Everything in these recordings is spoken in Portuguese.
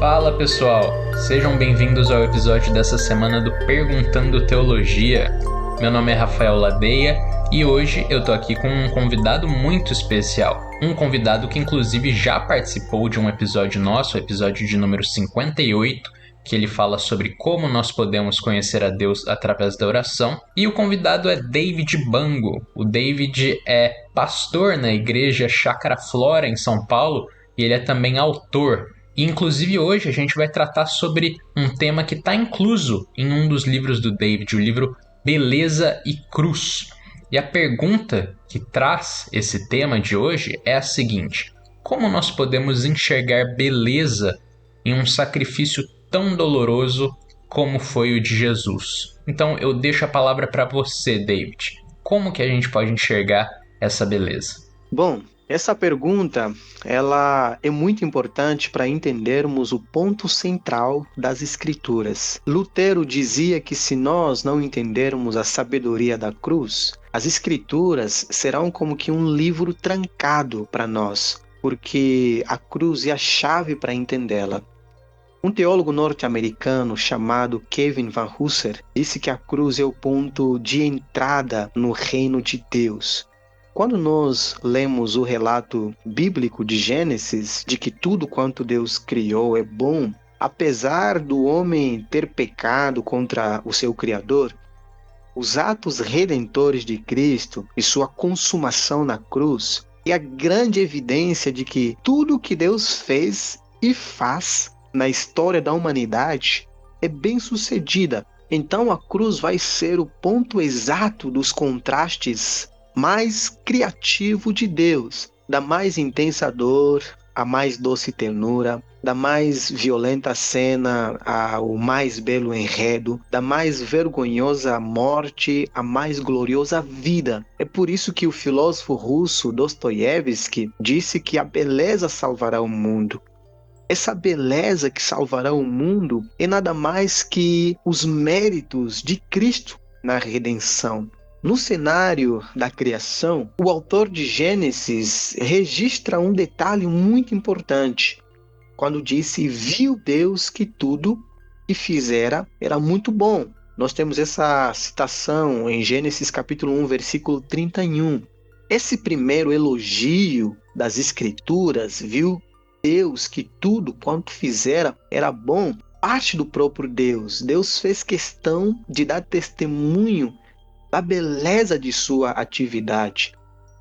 Fala pessoal, sejam bem-vindos ao episódio dessa semana do Perguntando Teologia. Meu nome é Rafael Ladeia e hoje eu tô aqui com um convidado muito especial. Um convidado que inclusive já participou de um episódio nosso, o episódio de número 58, que ele fala sobre como nós podemos conhecer a Deus através da oração. E o convidado é David Bango. O David é pastor na igreja Chácara Flora, em São Paulo, e ele é também autor. E, inclusive, hoje a gente vai tratar sobre um tema que está incluso em um dos livros do David, o livro Beleza e Cruz. E a pergunta que traz esse tema de hoje é a seguinte: como nós podemos enxergar beleza em um sacrifício tão doloroso como foi o de Jesus? Então eu deixo a palavra para você, David. Como que a gente pode enxergar essa beleza? Bom, essa pergunta ela é muito importante para entendermos o ponto central das Escrituras. Lutero dizia que se nós não entendermos a sabedoria da cruz, as Escrituras serão como que um livro trancado para nós, porque a cruz é a chave para entendê-la. Um teólogo norte-americano chamado Kevin Van Hooser disse que a cruz é o ponto de entrada no reino de Deus. Quando nós lemos o relato bíblico de Gênesis, de que tudo quanto Deus criou é bom, apesar do homem ter pecado contra o seu Criador, os atos redentores de Cristo e sua consumação na cruz é a grande evidência de que tudo que Deus fez e faz na história da humanidade é bem sucedida. Então a cruz vai ser o ponto exato dos contrastes mais criativo de Deus, da mais intensa dor à mais doce ternura, da mais violenta cena ao mais belo enredo, da mais vergonhosa morte à mais gloriosa vida. É por isso que o filósofo russo Dostoiévski disse que a beleza salvará o mundo. Essa beleza que salvará o mundo é nada mais que os méritos de Cristo na redenção. No cenário da criação, o autor de Gênesis registra um detalhe muito importante, quando disse: viu Deus que tudo que fizera era muito bom. Nós temos essa citação em Gênesis capítulo 1, versículo 31. Esse primeiro elogio das Escrituras, viu Deus que tudo quanto fizera era bom, parte do próprio Deus. Deus fez questão de dar testemunho da beleza de sua atividade.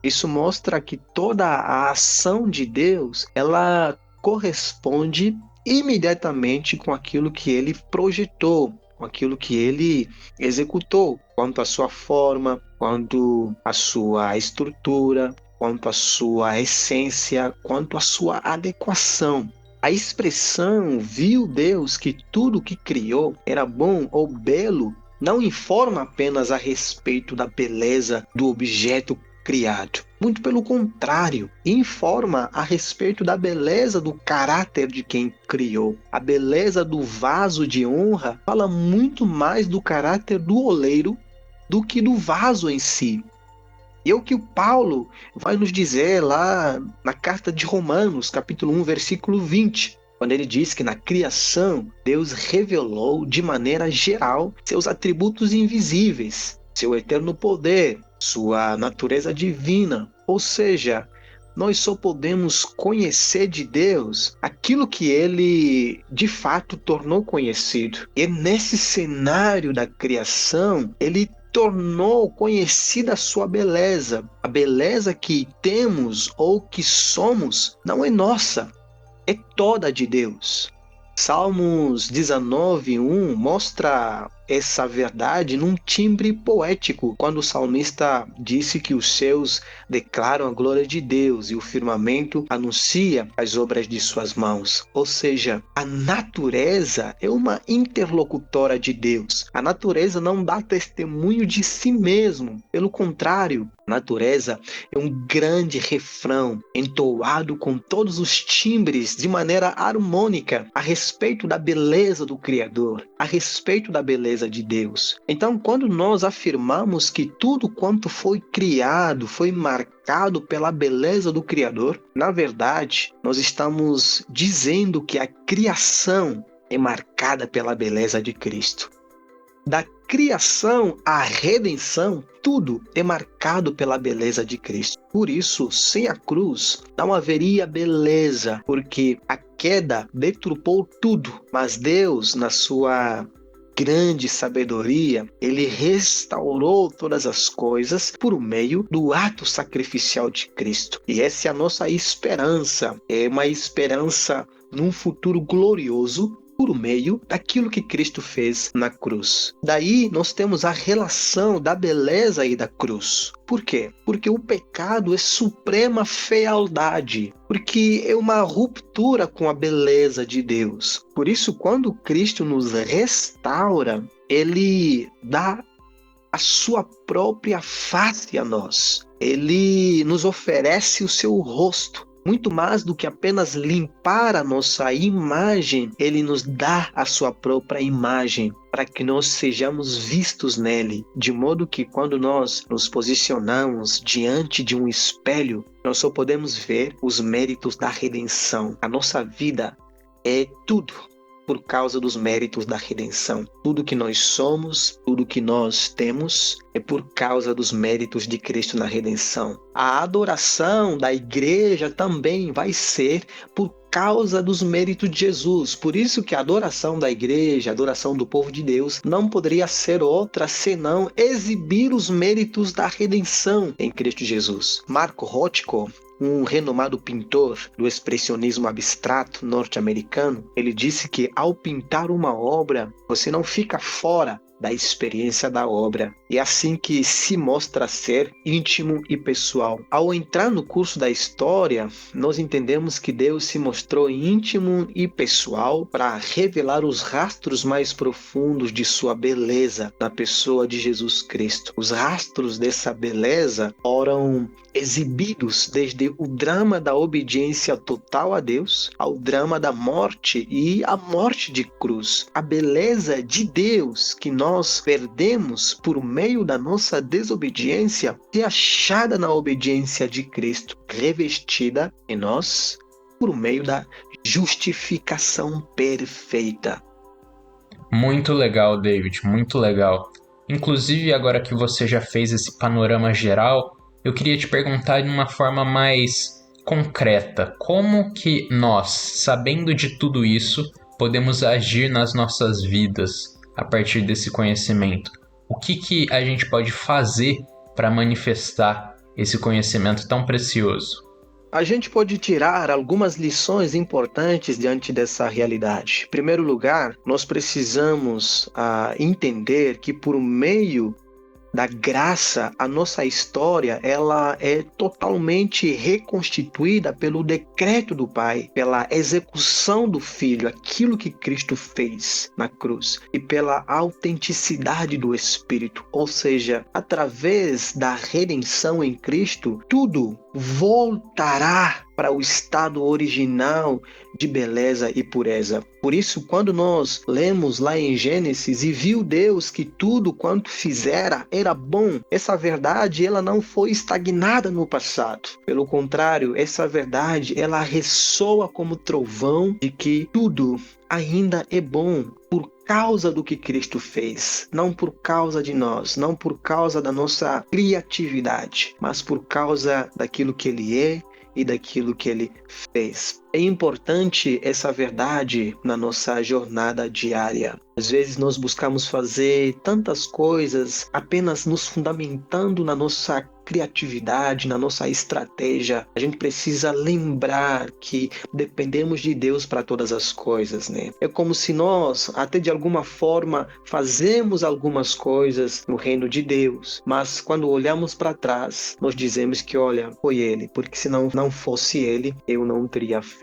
Isso mostra que toda a ação de Deus, ela corresponde imediatamente com aquilo que ele projetou, com aquilo que ele executou, quanto à sua forma, quanto à sua estrutura, quanto à sua essência, quanto à sua adequação. A expressão viu Deus que tudo que criou era bom ou belo não informa apenas a respeito da beleza do objeto criado. Muito pelo contrário, informa a respeito da beleza do caráter de quem criou. A beleza do vaso de honra fala muito mais do caráter do oleiro do que do vaso em si. E é o que o Paulo vai nos dizer lá na carta de Romanos, capítulo 1, versículo 20, quando ele diz que na criação Deus revelou de maneira geral seus atributos invisíveis, seu eterno poder, sua natureza divina. Ou seja, nós só podemos conhecer de Deus aquilo que ele de fato tornou conhecido. E nesse cenário da criação, ele tornou conhecida a sua beleza. A beleza que temos ou que somos não é nossa, é toda de Deus. Salmos 19:1 mostra essa verdade num timbre poético, quando o salmista disse que os céus declaram a glória de Deus e o firmamento anuncia as obras de suas mãos. Ou seja, a natureza é uma interlocutora de Deus. A natureza não dá testemunho de si mesmo. Pelo contrário, a natureza é um grande refrão entoado com todos os timbres de maneira harmônica a respeito da beleza do Criador, a respeito da beleza beleza de Deus. Então, quando nós afirmamos que tudo quanto foi criado foi marcado pela beleza do Criador, na verdade, nós estamos dizendo que a criação é marcada pela beleza de Cristo. Da criação à redenção, tudo é marcado pela beleza de Cristo. Por isso, sem a cruz, não haveria beleza, porque a queda deturpou tudo. Mas Deus, na sua grande sabedoria, ele restaurou todas as coisas por meio do ato sacrificial de Cristo. E essa é a nossa esperança. É uma esperança num futuro glorioso, por meio daquilo que Cristo fez na cruz. Daí nós temos a relação da beleza e da cruz. Por quê? Porque o pecado é suprema fealdade, porque é uma ruptura com a beleza de Deus. Por isso, quando Cristo nos restaura, ele dá a sua própria face a nós. Ele nos oferece o seu rosto. Muito mais do que apenas limpar a nossa imagem, ele nos dá a sua própria imagem para que nós sejamos vistos nele, de modo que quando nós nos posicionamos diante de um espelho, nós só podemos ver os méritos da redenção. A nossa vida é tudo por causa dos méritos da redenção. Tudo que nós somos, tudo que nós temos, é por causa dos méritos de Cristo na redenção. A adoração da igreja também vai ser por causa dos méritos de Jesus. Por isso que a adoração da igreja, a adoração do povo de Deus, não poderia ser outra senão exibir os méritos da redenção em Cristo Jesus. Marco Rothko, um renomado pintor do expressionismo abstrato norte-americano, ele disse que ao pintar uma obra, você não fica fora da experiência da obra. É assim que se mostra ser íntimo e pessoal. Ao entrar no curso da história, nós entendemos que Deus se mostrou íntimo e pessoal para revelar os rastros mais profundos de sua beleza na pessoa de Jesus Cristo. Os rastros dessa beleza foram exibidos desde o drama da obediência total a Deus ao drama da morte e a morte de cruz. A beleza de Deus que nós perdemos por meio da nossa desobediência é achada na obediência de Cristo, revestida em nós por meio da justificação perfeita. Muito legal, David, muito legal. Inclusive, agora que você já fez esse panorama geral, eu queria te perguntar de uma forma mais concreta, como que nós, sabendo de tudo isso, podemos agir nas nossas vidas a partir desse conhecimento? O que a gente pode fazer para manifestar esse conhecimento tão precioso? A gente pode tirar algumas lições importantes diante dessa realidade. Em primeiro lugar, nós precisamos entender que por meio da graça, a nossa história ela é totalmente reconstituída pelo decreto do Pai, pela execução do Filho, aquilo que Cristo fez na cruz, e pela autenticidade do Espírito. Ou seja, através da redenção em Cristo, tudo voltará para o estado original de beleza e pureza. Por isso, quando nós lemos lá em Gênesis, e viu Deus que tudo quanto fizera era bom, essa verdade ela não foi estagnada no passado. Pelo contrário, essa verdade ela ressoa como trovão de que tudo ainda é bom por causa do que Cristo fez, não por causa de nós, não por causa da nossa criatividade, mas por causa daquilo que Ele é e daquilo que Ele fez. É importante essa verdade na nossa jornada diária. Às vezes nós buscamos fazer tantas coisas apenas nos fundamentando na nossa criatividade, na nossa estratégia. A gente precisa lembrar que dependemos de Deus para todas as coisas, né? É como se nós, até de alguma forma, fazemos algumas coisas no reino de Deus, mas quando olhamos para trás, nós dizemos que, olha, foi Ele, porque se não fosse Ele, eu não teria feito.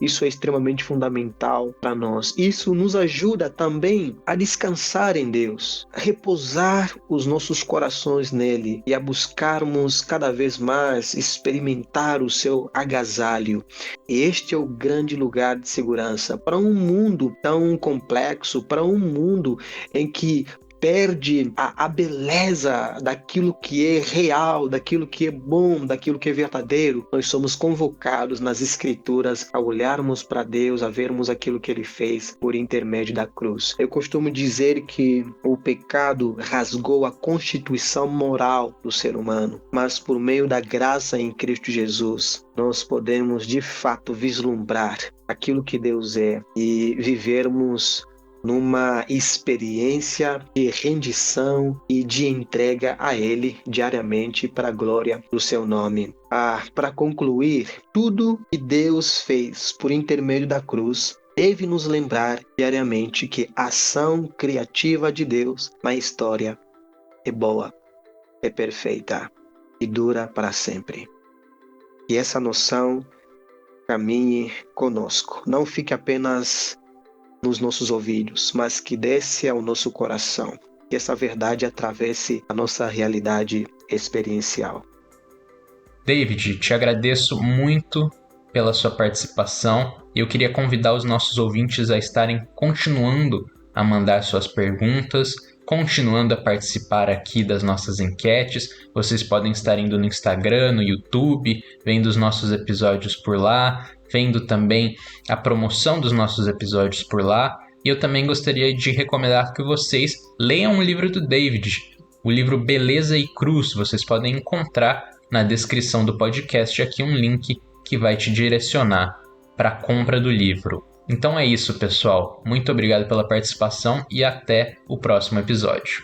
Isso é extremamente fundamental para nós. Isso nos ajuda também a descansar em Deus, a repousar os nossos corações nele e a buscarmos cada vez mais experimentar o seu agasalho. Este é o grande lugar de segurança para um mundo tão complexo, para um mundo em que perde a beleza daquilo que é real, daquilo que é bom, daquilo que é verdadeiro. Nós somos convocados nas Escrituras a olharmos para Deus, a vermos aquilo que Ele fez por intermédio da cruz. Eu costumo dizer que o pecado rasgou a constituição moral do ser humano, mas por meio da graça em Cristo Jesus, nós podemos de fato vislumbrar aquilo que Deus é e vivermos numa experiência de rendição e de entrega a Ele diariamente para a glória do seu nome. Para concluir, tudo que Deus fez por intermédio da cruz deve nos lembrar diariamente que a ação criativa de Deus na história é boa, é perfeita e dura para sempre. E essa noção caminhe conosco, não fique apenas nos nossos ouvidos, mas que desce ao nosso coração, que essa verdade atravesse a nossa realidade experiencial. David, te agradeço muito pela sua participação e eu queria convidar os nossos ouvintes a estarem continuando a mandar suas perguntas, continuando a participar aqui das nossas enquetes. Vocês podem estar indo no Instagram, no YouTube, vendo os nossos episódios por lá, vendo também a promoção dos nossos episódios por lá. E eu também gostaria de recomendar que vocês leiam o livro do David, o livro Beleza e Cruz. Vocês podem encontrar na descrição do podcast aqui um link que vai te direcionar para a compra do livro. Então é isso, pessoal. Muito obrigado pela participação e até o próximo episódio.